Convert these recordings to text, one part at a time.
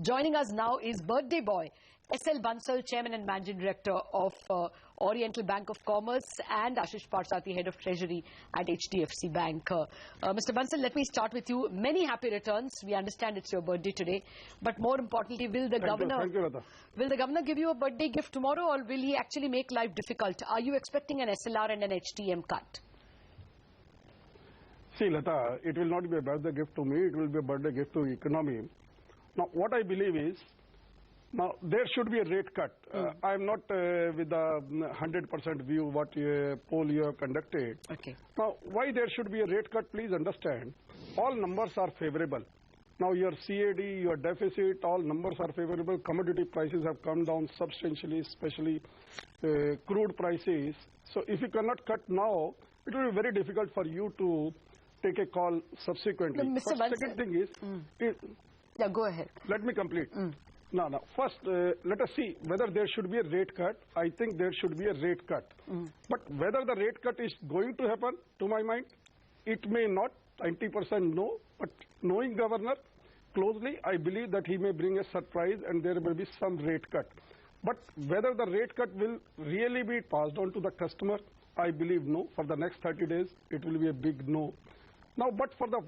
Joining us now is birthday boy, SL Bansal, Chairman and Managing Director of Oriental Bank of Commerce, and Ashish Parthasarthy, Head of Treasury at HDFC Bank. Mr. Bansal, let me start with you. Many happy returns. We understand it's your birthday today. But more importantly, will the governor give you a birthday gift tomorrow, or will he actually make life difficult? Are you expecting an SLR and an HTM cut? See, Lata, it will not be a birthday gift to me, it will be a birthday gift to the economy. Now, what I believe is, now there should be a rate cut. I am not with the 100% view what poll you have conducted. Okay. Now, why there should be a rate cut, please understand. All numbers are favorable. Now, your CAD, your deficit, all numbers are favorable. Commodity prices have come down substantially, especially crude prices. So, if you cannot cut now, it will be very difficult for you to take a call subsequently. No, Mr. Bansal, second thing is... yeah, go ahead. Let me complete. Now, first, let us see whether there should be a rate cut. I think there should be a rate cut. But whether the rate cut is going to happen, to my mind, it may not. 90% no. But knowing governor closely, I believe that he may bring a surprise and there will be some rate cut. But whether the rate cut will really be passed on to the customer, I believe no. For the next 30 days, it will be a big no. Now, but for the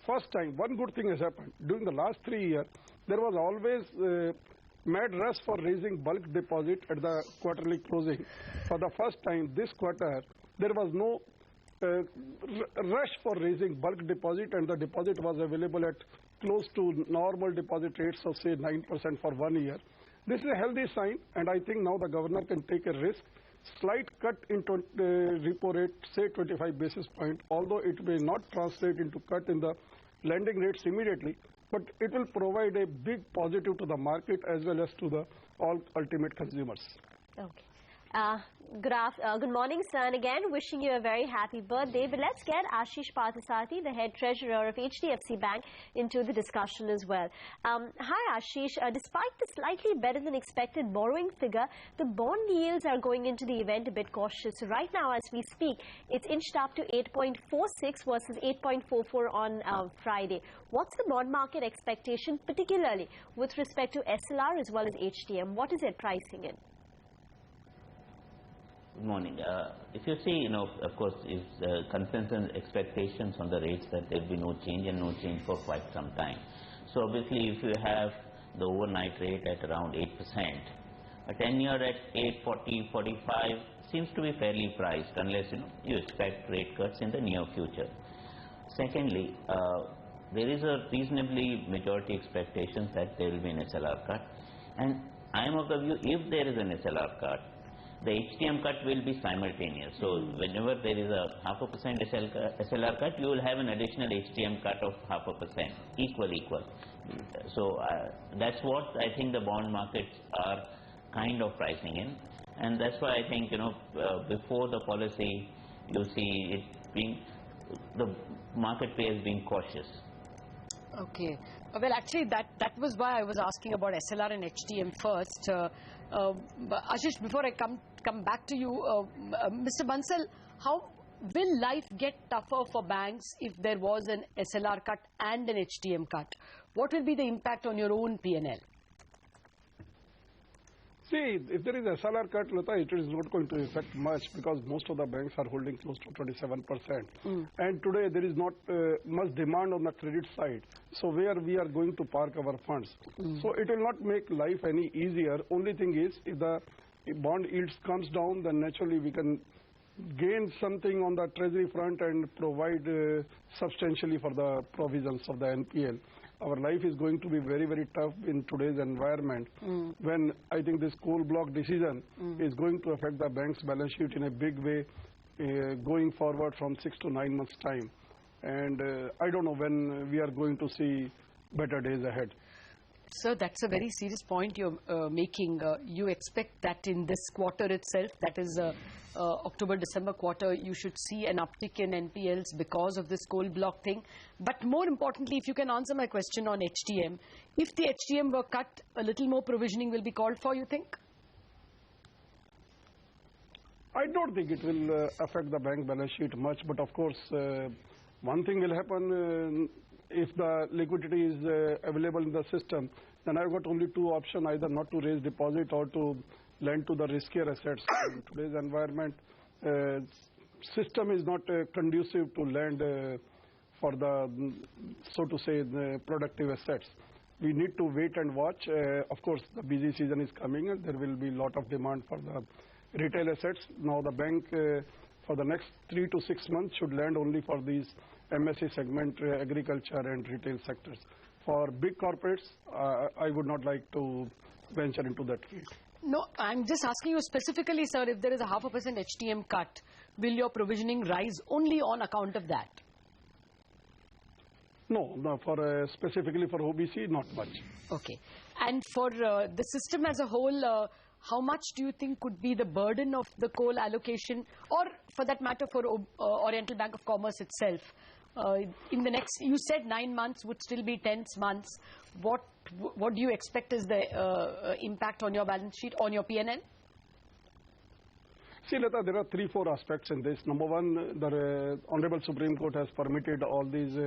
first time, one good thing has happened. During the last 3 years, there was always mad rush for raising bulk deposit at the quarterly closing. For the first time this quarter, there was no rush for raising bulk deposit, and the deposit was available at close to normal deposit rates of say 9% for 1 year. This is a healthy sign, and I think now the governor can take a risk. Slight cut in repo rate, say 25 basis point, although it may not translate into cut in the lending rates immediately, but it will provide a big positive to the market as well as to the all ultimate consumers. Okay. Good morning, sir, and again wishing you a very happy birthday. But let's get Ashish Parthasarthy, the head treasurer of HDFC Bank, into the discussion as well. Hi, Ashish. Despite the slightly better than expected borrowing figure, the bond yields are going into the event a bit cautious. So right now, as we speak, it's inched up to 8.46 versus 8.44 on Friday. What's the bond market expectation, particularly with respect to SLR as well as HTM? What is it pricing in? Good morning. If you see, of course, is consensus expectations on the rates that there will be no change and no change for quite some time. So obviously, if you have the overnight rate at around 8%, a 10-year at 8.40, 45 seems to be fairly priced unless you expect rate cuts in the near future. Secondly, there is a reasonably majority expectations that there will be an SLR cut, and I am of the view if there is an SLR cut, the HTM cut will be simultaneous. So whenever there is a 0.5% SLR cut, you will have an additional HTM cut of 0.5%, equal. So that's what I think the bond markets are kind of pricing in, and that's why I think before the policy, you see it being the marketplace being cautious. Okay. Well, actually, that was why I was asking about SLR and HTM first. Ashish, before I come back to you, Mr. Bansal, how will life get tougher for banks if there was an SLR cut and an HTM cut? What will be the impact on your own P&L? See, if there is a SLR cut, Lata, it is not going to affect much because most of the banks are holding close to 27%. And today there is not much demand on the credit side. So where we are going to park our funds. So it will not make life any easier. Only thing is, if the bond yields comes down, then naturally we can gain something on the treasury front and provide substantially for the provisions of the NPL. Our life is going to be very, very tough in today's environment when I think this coal block decision is going to affect the bank's balance sheet in a big way going forward from 6 to 9 months' time. And I don't know when we are going to see better days ahead. Sir, that's a very serious point you're making. You expect that in this quarter itself, that is October-December quarter, you should see an uptick in NPLs because of this coal block thing. But more importantly, if you can answer my question on HTM, if the HTM were cut, a little more provisioning will be called for, you think? I don't think it will affect the bank balance sheet much, but of course, one thing will happen if the liquidity is available in the system, then I've got only two options, either not to raise deposit or to lend to the riskier assets. In today's environment, system is not conducive to lend for the, so to say, the productive assets. We need to wait and watch. Of course, the busy season is coming and there will be a lot of demand for the retail assets. Now the bank for the next 3 to 6 months should lend only for these MSE segment, agriculture and retail sectors. For big corporates, I would not like to venture into that field. No, I'm just asking you specifically, sir, if there is a 0.5% HTM cut, will your provisioning rise only on account of that? No, for specifically for OBC, not much. Okay. And for the system as a whole, how much do you think could be the burden of the coal allocation, or for that matter for Oriental Bank of Commerce itself? In the next, you said 9 months would still be tense months. What do you expect is the impact on your balance sheet, on your P&L? See, Lata, there are 3-4 aspects in this. Number one, the Honorable Supreme Court has permitted all these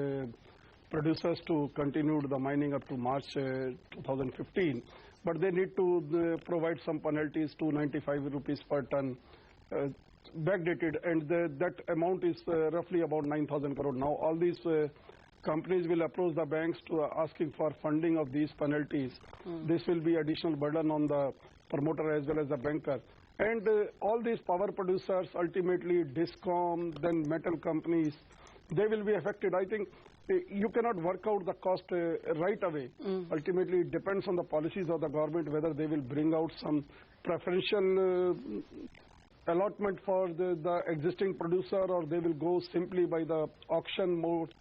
producers to continue the mining up to March 2015, but they need to provide some penalties, 295 rupees per ton, backdated, and that amount is roughly about 9,000 crore. Now all these companies will approach the banks to asking for funding of these penalties. This will be additional burden on the promoter as well as the banker. And all these power producers, ultimately DISCOM, then metal companies, they will be affected. I think you cannot work out the cost right away. Ultimately, it depends on the policies of the government, whether they will bring out some preferential allotment for the existing producer, or they will go simply by the auction mode.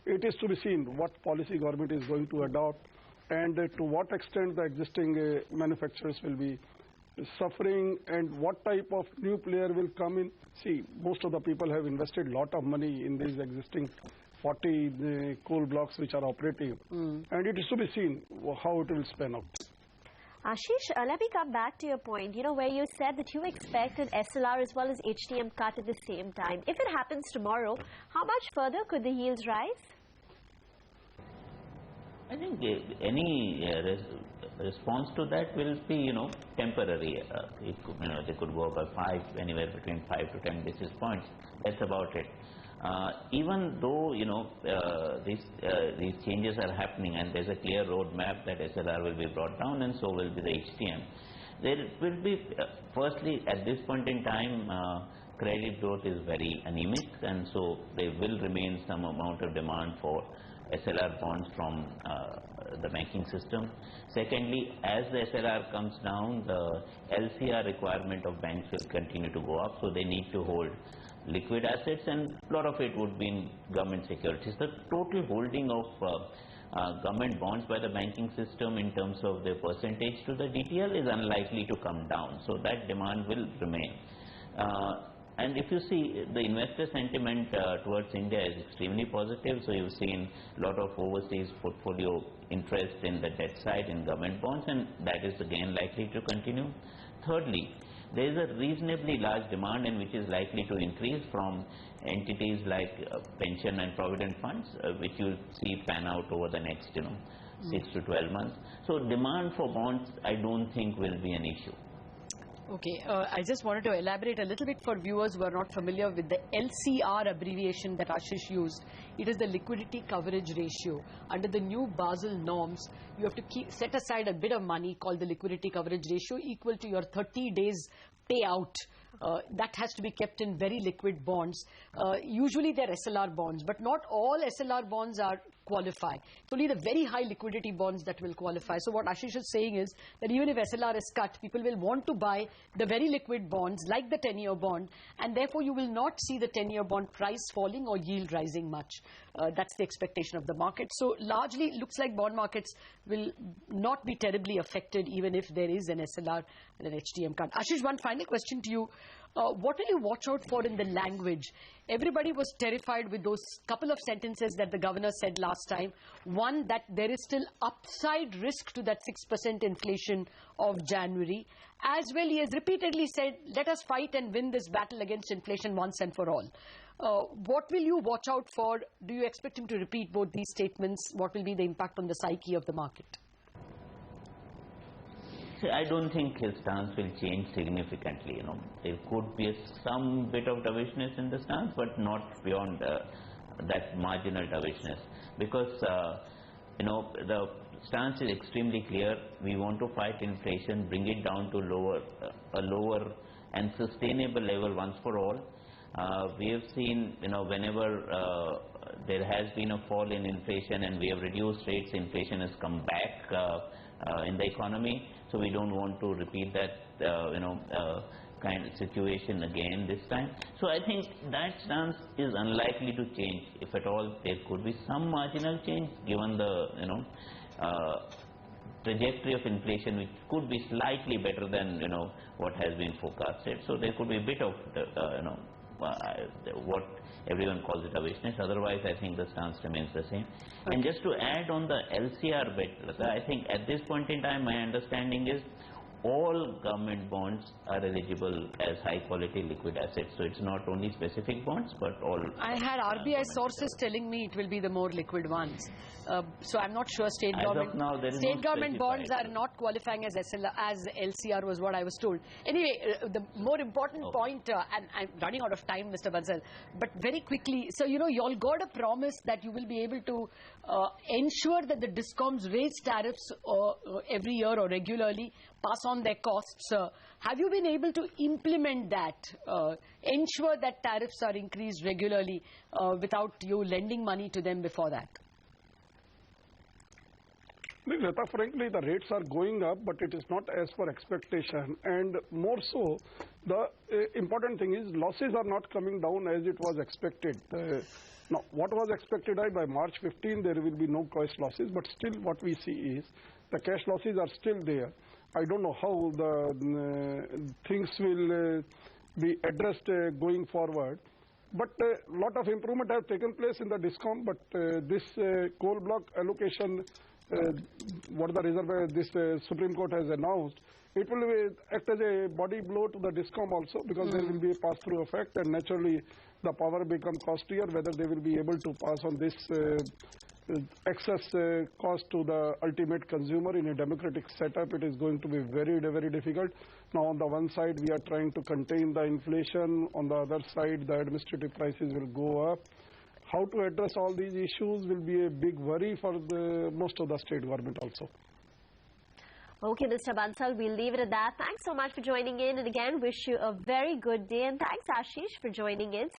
It is to be seen what policy government is going to adopt, and to what extent the existing manufacturers will be suffering, and what type of new player will come in. See, most of the people have invested a lot of money in these existing 40 coal blocks which are operative, and it is to be seen how it will span out. Ashish, let me come back to your point, where you said that you expect an SLR as well as HTM cut at the same time. If it happens tomorrow, how much further could the yields rise? I think any response to that will be, temporary. They could go up by anywhere between 5 to 10 basis points. That's about it. Even though these changes are happening and there's a clear roadmap that SLR will be brought down and so will be the HTM, there will be firstly at this point in time credit growth is very anemic, and so there will remain some amount of demand for SLR bonds from the banking system. Secondly, as the SLR comes down, the LCR requirement of banks will continue to go up, so they need to hold liquid assets, and a lot of it would be in government securities. The total holding of government bonds by the banking system in terms of their percentage to the DTL is unlikely to come down, so that demand will remain. And if you see, the investor sentiment towards India is extremely positive, so you've seen a lot of overseas portfolio interest in the debt side in government bonds, and that is again likely to continue. Thirdly, there is a reasonably large demand and which is likely to increase from entities like pension and provident funds, which you'll see pan out over the next 6 to 12 months. So demand for bonds I don't think will be an issue. Okay, I just wanted to elaborate a little bit for viewers who are not familiar with the LCR abbreviation that Ashish used. It is the liquidity coverage ratio. Under the new Basel norms, you have to set aside a bit of money called the liquidity coverage ratio equal to your 30 days payout. That has to be kept in very liquid bonds. Usually they're SLR bonds, but not all SLR bonds are qualify. It's only the very high liquidity bonds that will qualify. So what Ashish is saying is that even if SLR is cut, people will want to buy the very liquid bonds like the 10-year bond, and therefore you will not see the 10-year bond price falling or yield rising much. That's the expectation of the market. So largely it looks like bond markets will not be terribly affected even if there is an SLR and an HTM cut. Ashish, one final question to you. What will you watch out for in the language? Everybody was terrified with those couple of sentences that the governor said last time. One, that there is still upside risk to that 6% inflation of January. As well, he has repeatedly said, let us fight and win this battle against inflation once and for all. What will you watch out for? Do you expect him to repeat both these statements? What will be the impact on the psyche of the market? So I don't think his stance will change significantly. There could be some bit of dovishness in the stance, but not beyond that marginal dovishness, because the stance is extremely clear. We want to fight inflation, bring it down to a lower and sustainable level once for all. We have seen, whenever there has been a fall in inflation and we have reduced rates, inflation has come back in the economy. So we don't want to repeat that kind of situation again this time. So I think that stance is unlikely to change. If at all, there could be some marginal change given the trajectory of inflation, which could be slightly better than what has been forecasted. So there could be a bit of what everyone calls it dovishness. Otherwise, I think the stance remains the same. And just to add on the LCR bit, I think at this point in time, my understanding is all government bonds are eligible as high quality liquid assets. So it's not only specific bonds, but all. I had RBI sources telling me it will be the more liquid ones. So I'm not sure state government bonds are not qualifying as LCR was what I was told. Anyway, the more important point, and I'm running out of time, Mr. Bansal, but very quickly, so you all got a promise that you will be able to ensure that the DISCOMs raise tariffs every year or regularly, pass on their costs. Have you been able to implement that, ensure that tariffs are increased regularly without you lending money to them before that? Lata, frankly, the rates are going up, but it is not as per expectation. And more so, the important thing is losses are not coming down as it was expected. Now, what was expected by March 15, there will be no cash losses, but still what we see is the cash losses are still there. I don't know how the things will be addressed going forward. But a lot of improvement have taken place in the DISCOM, but this coal block allocation, what the reserve this Supreme Court has announced, it will act as a body blow to the DISCOM also, because there will be a pass-through effect, and naturally the power become costlier. Whether they will be able to pass on this excess cost to the ultimate consumer in a democratic setup, it is going to be very, very difficult. Now, on the one side, we are trying to contain the inflation. On the other side, the administrative prices will go up. How to address all these issues will be a big worry for most of the state government also. Okay, Mr. Bansal, we'll leave it at that. Thanks so much for joining in, and again, wish you a very good day. And thanks, Ashish, for joining in.